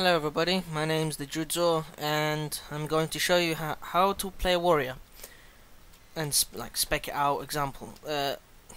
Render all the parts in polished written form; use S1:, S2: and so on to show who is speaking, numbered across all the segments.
S1: Hello everybody, my name's the Judzo and I'm going to show you how to play a warrior and spec it out example.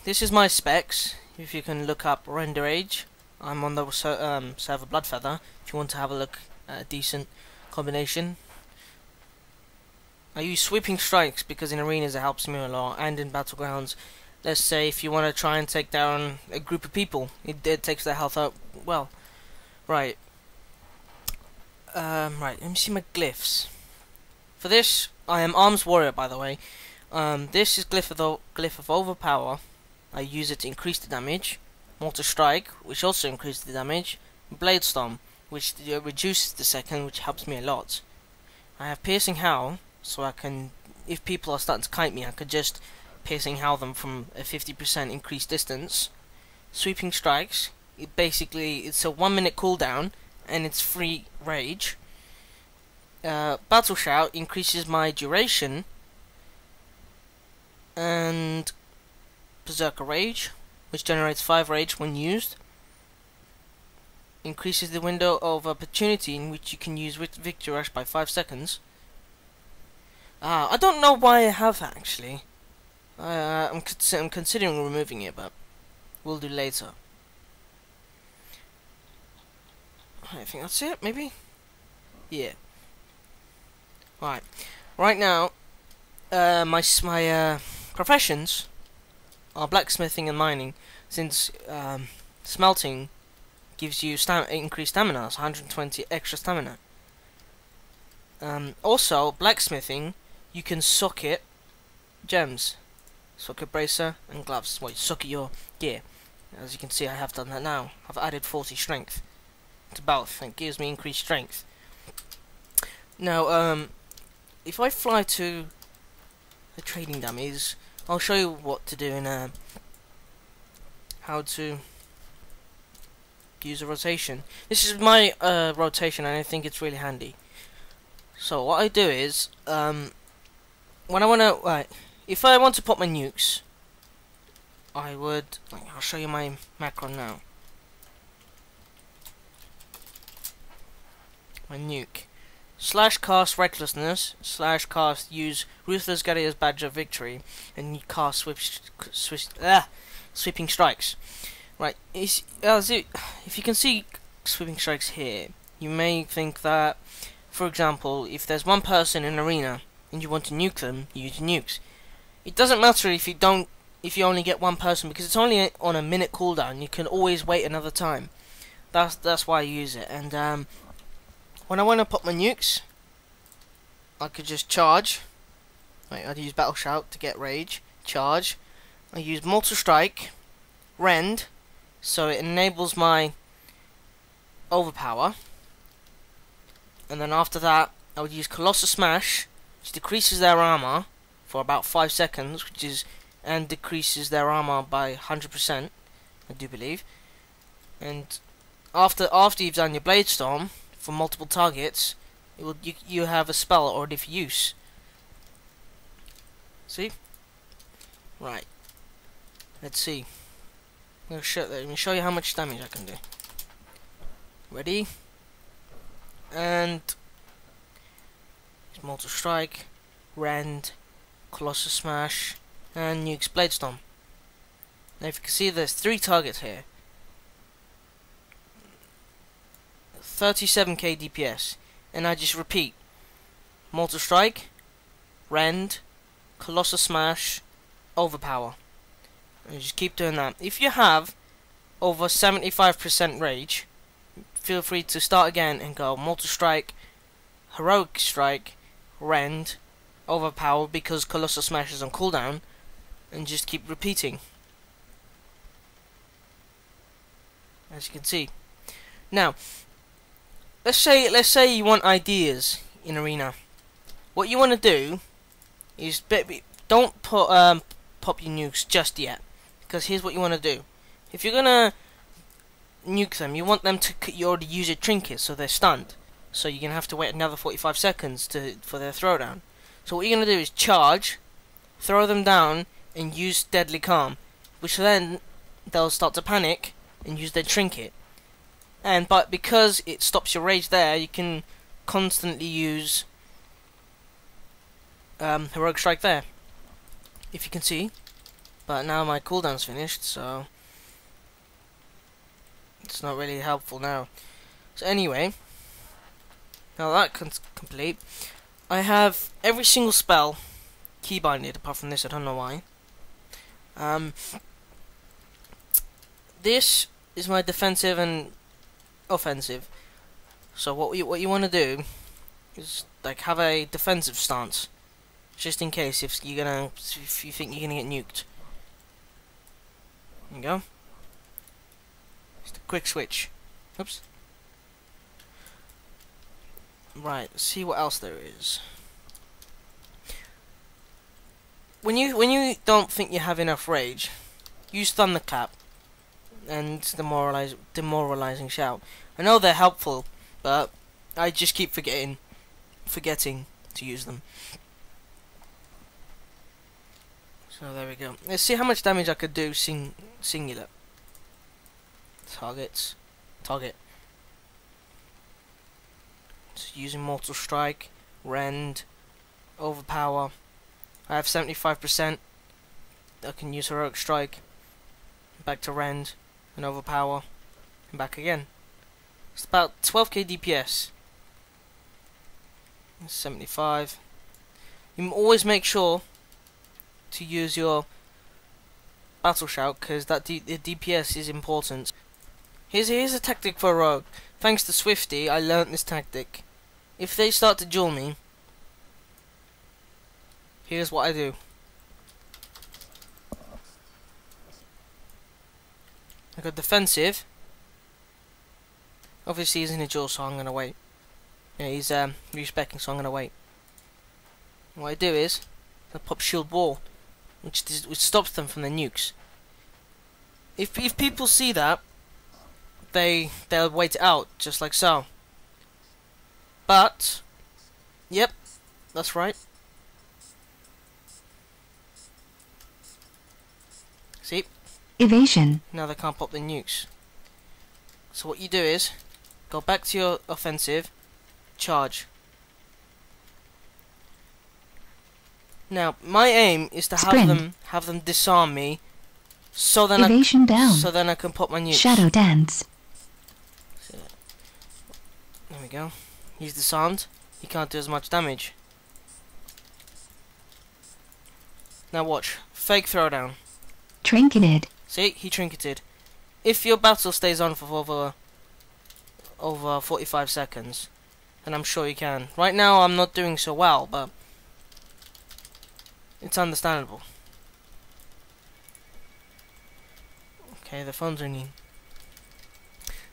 S1: This is my specs. If you can look up render age, I'm on the server Bloodfeather if you want to have a look at a decent combination. I use sweeping strikes because in arenas it helps me a lot, and in battlegrounds. Let's say if you want to try and take down a group of people, it takes their health up well. Right, let me see my glyphs. For this, I am Arms Warrior, by the way. This is glyph of Overpower. I use it to increase the damage. Mortar Strike, which also increases the damage. Blade Storm, which reduces the second, which helps me a lot. I have Piercing Howl, so I can, if people are starting to kite me, I could just Piercing Howl them from a 50% increased distance. Sweeping Strikes, it's a 1 minute cooldown, and it's free rage. Battle Shout increases my duration, and Berserker Rage, which generates 5 rage when used, increases the window of opportunity in which you can use Victory Rush by 5 seconds. I don't know why I have that actually. I'm considering removing it, but we'll do later. I think that's it, maybe? Yeah. Right now, my professions are blacksmithing and mining, since smelting gives you increased stamina, so 120 extra stamina. Also, blacksmithing, you can socket gems, socket bracer and gloves. Well, you socket your gear. As you can see, I have done that now. I've added 40 strength to both, and it gives me increased strength. Now, if I fly to the trading dummies, I'll show you what to do in how to use a rotation. This is my rotation, and I think it's really handy. So what I do is, when I wanna, if I want to pop my nukes, I would, I'll show you my macro now. My nuke. / cast Recklessness, / cast use Ruthless Guerriller's Badge of Victory, and you cast Sweeping Strikes. Right, if you can see Sweeping Strikes here, you may think that, for example, if there's one person in an arena and you want to nuke them, you use nukes. It doesn't matter if you only get one person, because it's only on a minute cooldown. You can always wait another time. That's why I use it. And when I want to pop my nukes, I could just charge. I'd use Battle Shout to get rage. Charge. I use Mortal Strike, Rend, so it enables my Overpower. And then after that, I would use Colossal Smash, which decreases their armor for about 5 seconds, and decreases their armor by 100%, I do believe. And after you've done your Blade Storm for multiple targets, you have a spell already for use. See? Right. Let's see. Let me show you how much damage I can do. Ready? And Mortal Strike, Rend, Colossal Smash, and Nuke's Blade Storm. Now if you can see, there's 3 targets here. 37k DPS, and I just repeat: Mortal Strike, Rend, Colossal Smash, Overpower. And just keep doing that. If you have over 75% rage, feel free to start again and go Mortal Strike, Heroic Strike, Rend, Overpower, because Colossal Smash is on cooldown, and just keep repeating. As you can see. Now, let's say you want ideas in arena. What you want to do is don't pop your nukes just yet, because here's what you want to do. If you're gonna nuke them, you want them to already use a trinket, so they're stunned. So you're gonna have to wait another 45 seconds for their throwdown. So what you're gonna do is charge, throw them down, and use Deadly Calm, which then they'll start to panic and use their trinket. but because it stops your rage there, you can constantly use heroic strike there, if you can see. But now my cooldown's finished, so it's not really helpful now. So anyway, now that's complete, I have every single spell keybinded apart from this. I don't know why. This is my defensive and offensive. So what you want to do is like have a defensive stance, just in case if you think you're gonna get nuked. There you go. Just a quick switch. Oops. Right. Let's see what else there is. When you don't think you have enough rage, use Thunderclap and demoralizing shout. I know they're helpful, but I just keep forgetting to use them. So there we go. Let's see how much damage I could do singular. Target. So using Mortal Strike, Rend, Overpower. I have 75%. I can use Heroic Strike. Back to Rend and Overpower, and back again. It's about 12k DPS. 75. You always make sure to use your Battle Shout, because the DPS is important. Here's a tactic for a rogue. Thanks to Swifty, I learnt this tactic. If they start to duel me, here's what I do. I go defensive. Obviously he's in a duel, so I'm gonna wait. Yeah, he's respecking, so I'm gonna wait. What I do is I pop shield wall, which stops them from the nukes. If people see that, they'll wait it out just like so. But yep, that's right. See?
S2: Evasion.
S1: Now they can't pop the nukes. So what you do is go back to your offensive, charge. Now my aim is to have them disarm me, so then
S2: Evasion down.
S1: So then I can pop my nukes.
S2: Shadow dance.
S1: There we go. He's disarmed. He can't do as much damage. Now watch. Fake throwdown.
S2: Trinketed.
S1: See, he trinketed. If your battle stays on for over 45 seconds, then I'm sure you can. Right now I'm not doing so well, but it's understandable. Okay, the phone's ringing.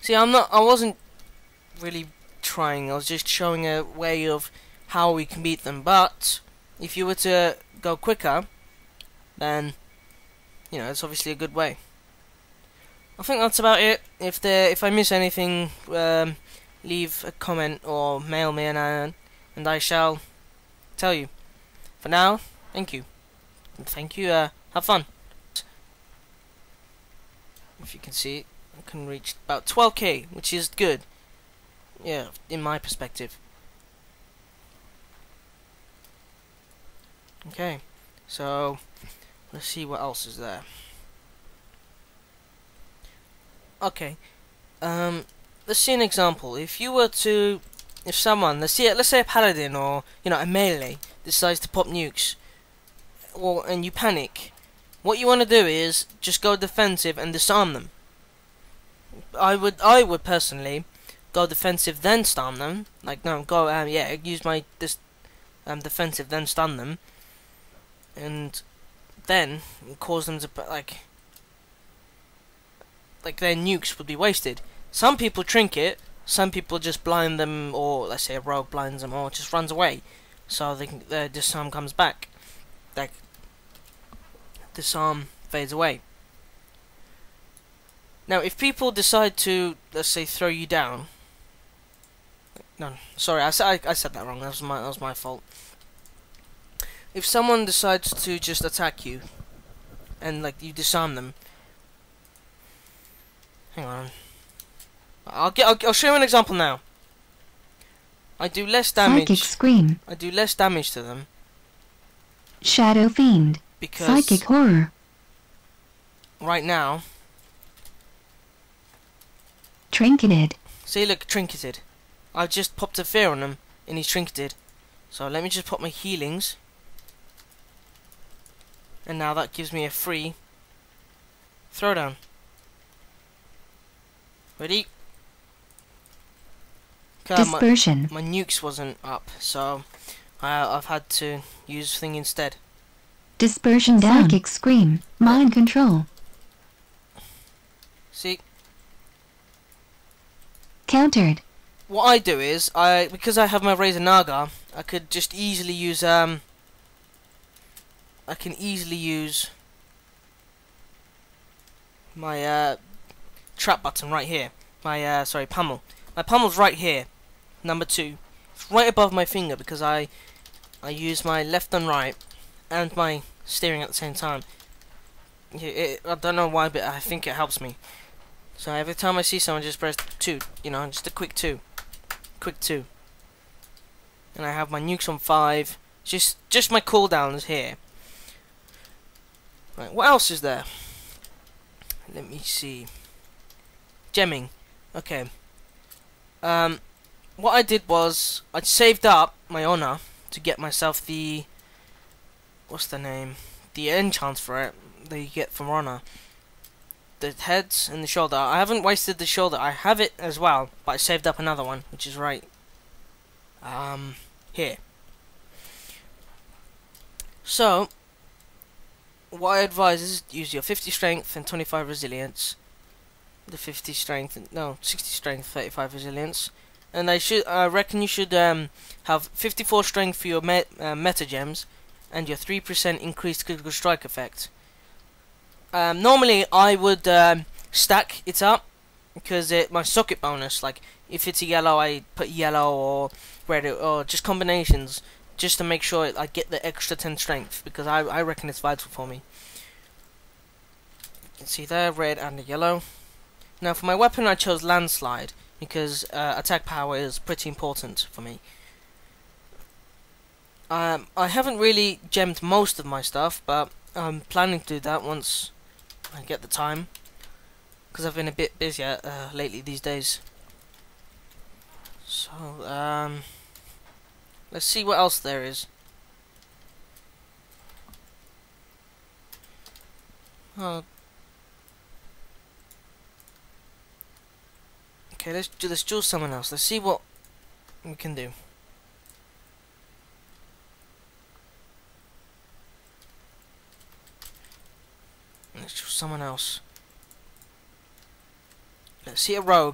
S1: See, I wasn't really trying. I was just showing a way of how we can beat them. But if you were to go quicker, then you know it's obviously a good way. I think that's about it. If I miss anything, leave a comment or mail me and I shall tell you. For now, thank you. And thank you. Have fun. If you can see, I can reach about 12k, which is good. Yeah, in my perspective. Okay, so let's see what else is there. Okay, let's see an example. If someone, let's say a paladin or a melee decides to pop nukes, and you panic, what you want to do is just go defensive and disarm them. I would personally go defensive then stun them. Use my defensive then stun them, and then cause them to like their nukes would be wasted. Some people trinket, some people just blind them, or let's say a rogue blinds them, or just runs away, so their disarm comes back. Like disarm fades away. Now, if people decide to, let's say, throw you down. No, sorry, I said that wrong. That was my fault. If someone decides to just attack you, and you disarm them. Hang on. I'll show you an example now. I do less
S2: Psychic
S1: damage.
S2: scream.
S1: I do less damage to them
S2: Shadow fiend.
S1: because
S2: Psychic horror.
S1: right now,
S2: Trinketed.
S1: see, look, trinketed. I've just popped a fear on him, and he's trinketed. So let me just pop my healings, and now that gives me a free throwdown. Ready?
S2: Dispersion.
S1: My nukes wasn't up, so I've had to use thing instead.
S2: Dispersion down. Psychic scream. Mind control.
S1: See,
S2: Countered.
S1: what I do is because I have my Razor Naga, I could just easily use I can easily use my trap button right here. My sorry, pummel. My pummel's right here, number 2. It's right above my finger because I use my left and right and my steering at the same time. I don't know why, but I think it helps me. So every time I see someone, just press 2. You know, just a quick 2, quick 2. And I have my nukes on 5. Just my cooldowns here. Right, what else is there? Let me see. Gemming. Okay. What I did was I saved up my honor to get myself the what's the name? The enchants for it that you get from honor. The heads and the shoulder. I haven't wasted the shoulder. I have it as well, but I saved up another one, which is right here. So what I advise is use your 50 strength and 25 resilience. The 50 strength, no, 60 strength, 35 resilience, and I reckon you should have 54 strength for your meta gems, and your 3% increased critical strike effect. Normally I would stack it up because my socket bonus, like if it's a yellow, I put yellow or red or just combinations, just to make sure I get the extra 10 strength because I reckon it's vital for me. You can see there, red and the yellow. Now for my weapon I chose landslide because attack power is pretty important for me. I haven't really gemmed most of my stuff, but I'm planning to do that once I get the time, because I've been a bit busier lately these days. So let's see what else there is. Okay, let's choose someone else. Let's see what we can do. Let's choose someone else. Let's see a rogue.